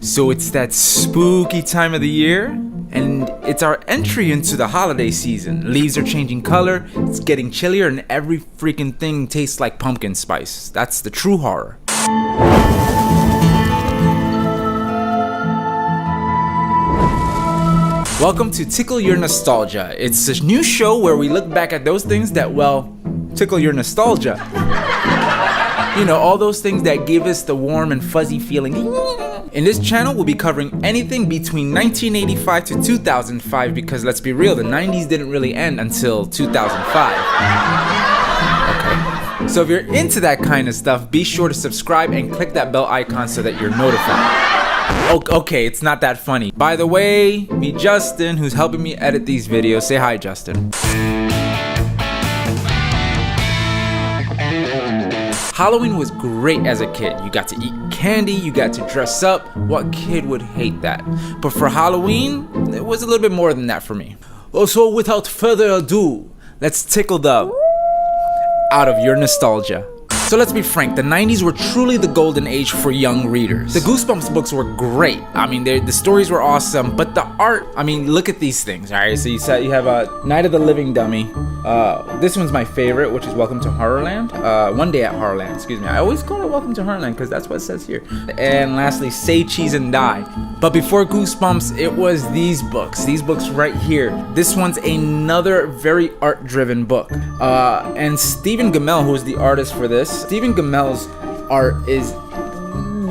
So it's that spooky time of the year, and it's our entry into the holiday season. Leaves are changing color, it's getting chillier, and every freaking thing tastes like pumpkin spice. That's the true horror. Welcome to Tickle Your Nostalgia. It's a new show where we look back at those things that, well, tickle your nostalgia. You know, all those things that give us the warm and fuzzy feeling. In this channel, we'll be covering anything between 1985 to 2005 because let's be real, the 90s didn't really end until 2005. Okay. So if you're into that kind of stuff, be sure to subscribe and click that bell icon so that you're notified. Okay, it's not that funny. By the way, meet Justin, who's helping me edit these videos. Say hi, Justin. Halloween was great as a kid. You got to eat candy, you got to dress up. What kid would hate that? But for Halloween, it was a little bit more than that for me. So without further ado, let's tickle the out of your nostalgia. So let's be frank, the 90s were truly the golden age for young readers. The Goosebumps books were great. I mean, the stories were awesome, but the art, I mean, look at these things, all right? So you have a Night of the Living Dummy. This one's my favorite, which is Welcome to Horrorland. One Day at Horrorland, excuse me. I always call it Welcome to Horrorland because that's what it says here. And lastly, Say Cheese and Die. But before Goosebumps, it was these books right here. This one's another very art-driven book. And Stephen Gammell, who is the artist for this, Stephen Gammell's art is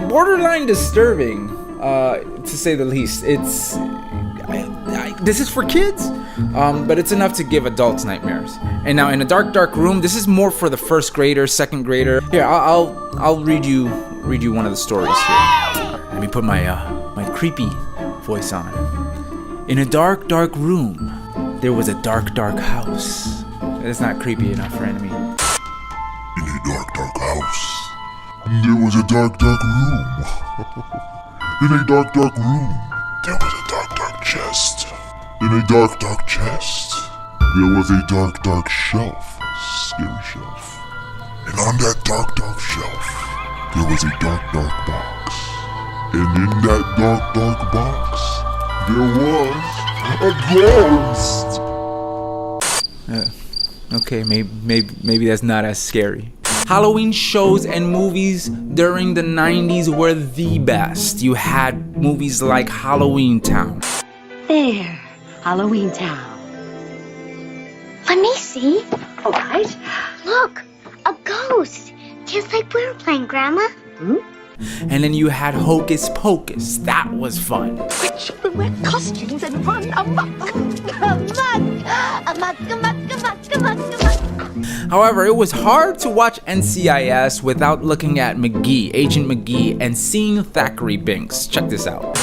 borderline disturbing, to say the least. It's this is for kids, but it's enough to give adults nightmares. And now in a dark room, this is more for the first grader, second grader. Here, I'll read you one of the stories here. Let me put my creepy voice on. In a dark room, there was a dark house. It's not creepy enough for enemy. In a dark house, there was a dark room. In a dark room, there was a dark chest. In a dark chest, there was a dark shelf, scary shelf. And on that dark shelf, there was a dark box. And in that dark box, there was a ghost. Okay, maybe that's not as scary. Halloween shows and movies during the 90s were the best. You had movies like Halloween Town. There, Halloween Town. Let me see. All right. Look, a ghost. Just like we were playing, Grandma. And then you had Hocus Pocus. That was fun. Which children wear costumes and run amok. Amok. However, it was hard to watch NCIS without looking at McGee, Agent McGee, and seeing Thackeray Binks. Check this out.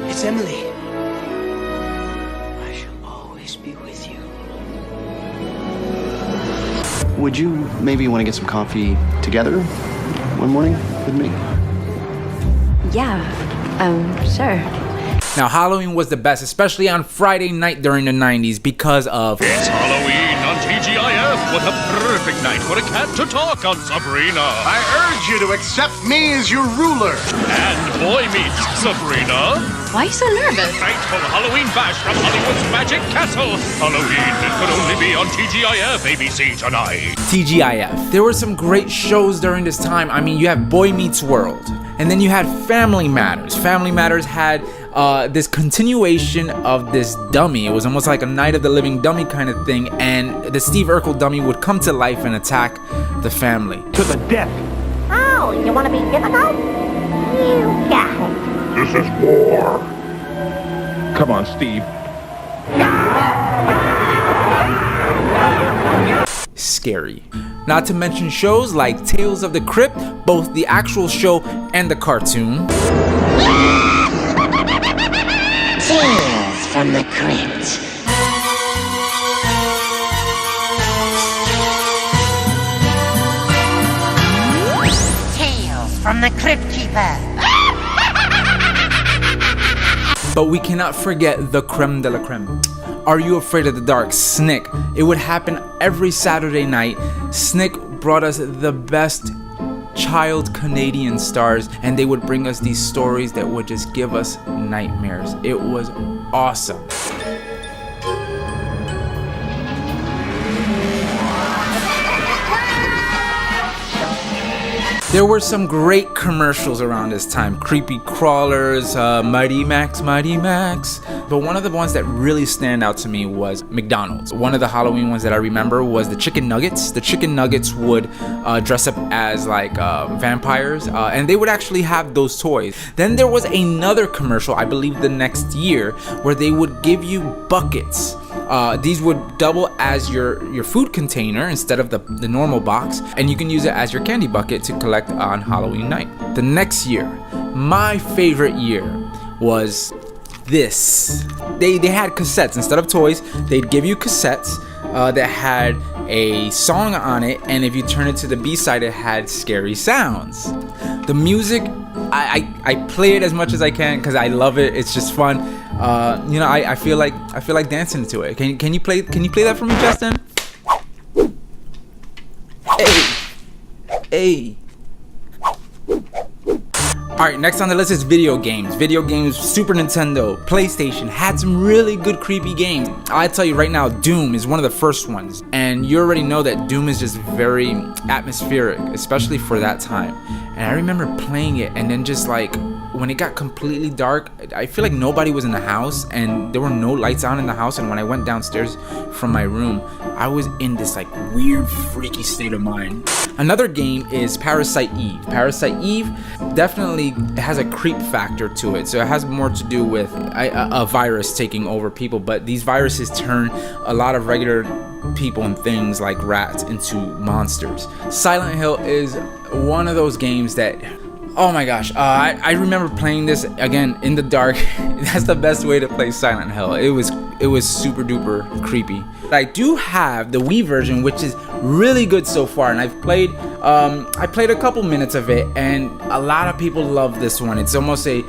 It's Emily. I shall always be with you. Would you maybe want to get some coffee together one morning with me? Yeah, sure. Now, Halloween was the best, especially on Friday night during the 90s because of... It's Halloween on TGIF. What a perfect night for a cat to talk on, Sabrina. I urge you to accept me as your ruler. And Boy Meets Sabrina. Why are you so nervous? Frightful Halloween bash from Hollywood's Magic Castle. Halloween, it could only be on TGIF ABC tonight. TGIF. There were some great shows during this time. I mean, you have Boy Meets World. And then you had Family Matters. Family Matters had this continuation of this dummy. It was almost like a Night of the Living Dummy kind of thing. And the Steve Urkel dummy would come to life and attack the family. To the death. Oh, you want to be difficult? You got it. This is war. Come on, Steve. Scary. Not to mention shows like Tales of the Crypt, both the actual show and the cartoon. Tales from the Crypt. Tales from the Cryptkeeper. But we cannot forget the creme de la creme. Are You Afraid of the Dark? Snick. It would happen every Saturday night. Snick brought us the best child Canadian stars, and they would bring us these stories that would just give us nightmares. It was awesome. There were some great commercials around this time. Creepy crawlers, Mighty Max, Mighty Max. But one of the ones that really stand out to me was McDonald's. One of the Halloween ones that I remember was the chicken nuggets. The chicken nuggets would dress up as like vampires, and they would actually have those toys. Then there was another commercial, I believe the next year, where they would give you buckets. These would double as your food container instead of the normal box, and you can use it as your candy bucket to collect on Halloween night. The next year, my favorite year was this. They had cassettes instead of toys. They'd give you cassettes that had a song on it, and if you turn it to the B-side, it had scary sounds. The music, I play it as much as I can because I love it. It's just fun. You know, I feel like dancing to it. Can you play that for me, Justin? Hey. Alright, next on the list is video games. Video games, Super Nintendo, PlayStation, had some really good creepy games. I tell you right now, Doom is one of the first ones. And you already know that Doom is just very atmospheric, especially for that time. And I remember playing it, and then just like, when it got completely dark, I feel like nobody was in the house, and there were no lights on in the house. And when I went downstairs from my room, I was in this like weird, freaky state of mind. Another game is Parasite Eve. Parasite Eve definitely has a creep factor to it. So it has more to do with a virus taking over people, but these viruses turn a lot of regular people and things like rats into monsters. Silent Hill is one of those games that, oh my gosh, I remember playing this again in the dark. That's the best way to play Silent Hill. It was super duper creepy. I do have the Wii version, which is really good so far, and I've played I played a couple minutes of it, and a lot of people love this one. It's almost a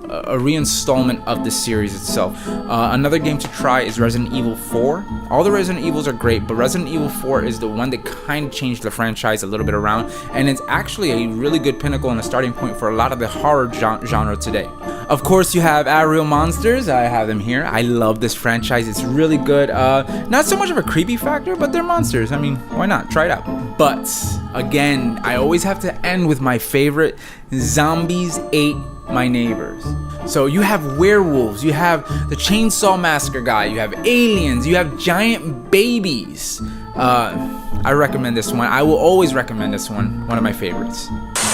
reinstallment of the series itself. Another game to try is Resident Evil 4. All the Resident Evils are great, but Resident Evil 4 is the one that kind of changed the franchise a little bit around, and it's actually a really good pinnacle and a starting point for a lot of the horror genre today. Of course, you have Real Monsters. I have them here. I love this franchise. It's really good. Not so much of a creepy factor, but they're monsters. I mean, why not? Try it out. But again, I always have to end with my favorite: Zombies Ate My Neighbors. So you have werewolves, you have the Chainsaw Massacre guy, you have aliens, you have giant babies. I recommend this one. I will always recommend this one of my favorites.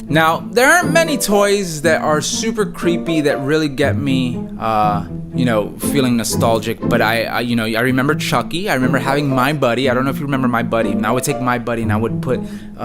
Now, there aren't many toys that are super creepy that really get me, feeling nostalgic. But I remember Chucky. I remember having My Buddy. I don't know if you remember My Buddy. And I would take My Buddy and I would put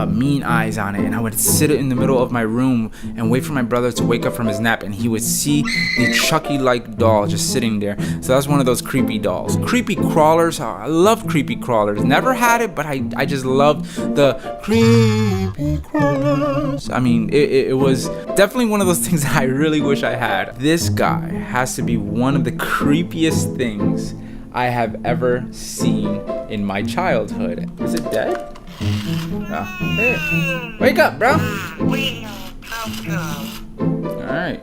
mean eyes on it, and I would sit in the middle of my room and wait for my brother to wake up from his nap, and he would see the Chucky-like doll just sitting there. So that's one of those creepy dolls. Creepy crawlers. I love creepy crawlers. Never had it, but I just loved the creepy crawlers. I mean, it was definitely one of those things that I really wish I had. This guy has to be one of the creepiest things I have ever seen in my childhood. Is it dead? Oh. Hey. Wake up, bro. Alright.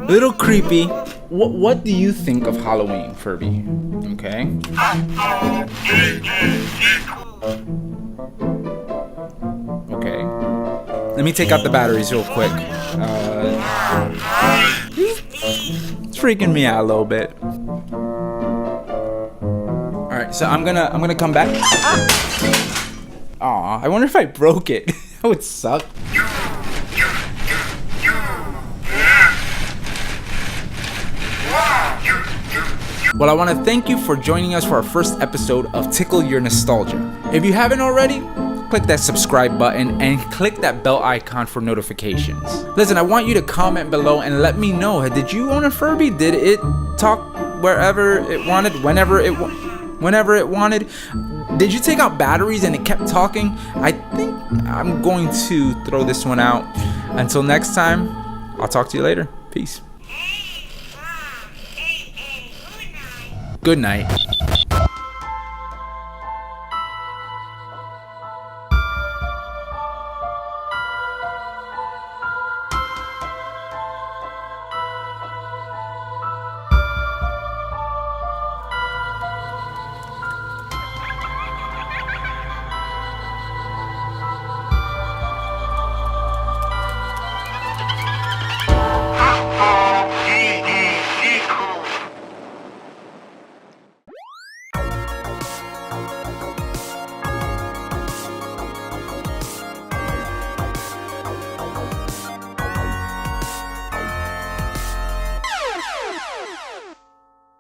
Little creepy. What do you think of Halloween, Furby? Okay. Okay. Let me take out the batteries real quick. It's freaking me out a little bit. Alright, so I'm gonna come back. Aw, I wonder if I broke it. That would suck. Well, I want to thank you for joining us for our first episode of Tickle Your Nostalgia. If you haven't already, click that subscribe button and click that bell icon for notifications. Listen, I want you to comment below and let me know, did you own a Furby? Did it talk wherever it wanted, whenever it wanted? Did you take out batteries and it kept talking? I think I'm going to throw this one out. Until next time, I'll talk to you later. Peace. Good night.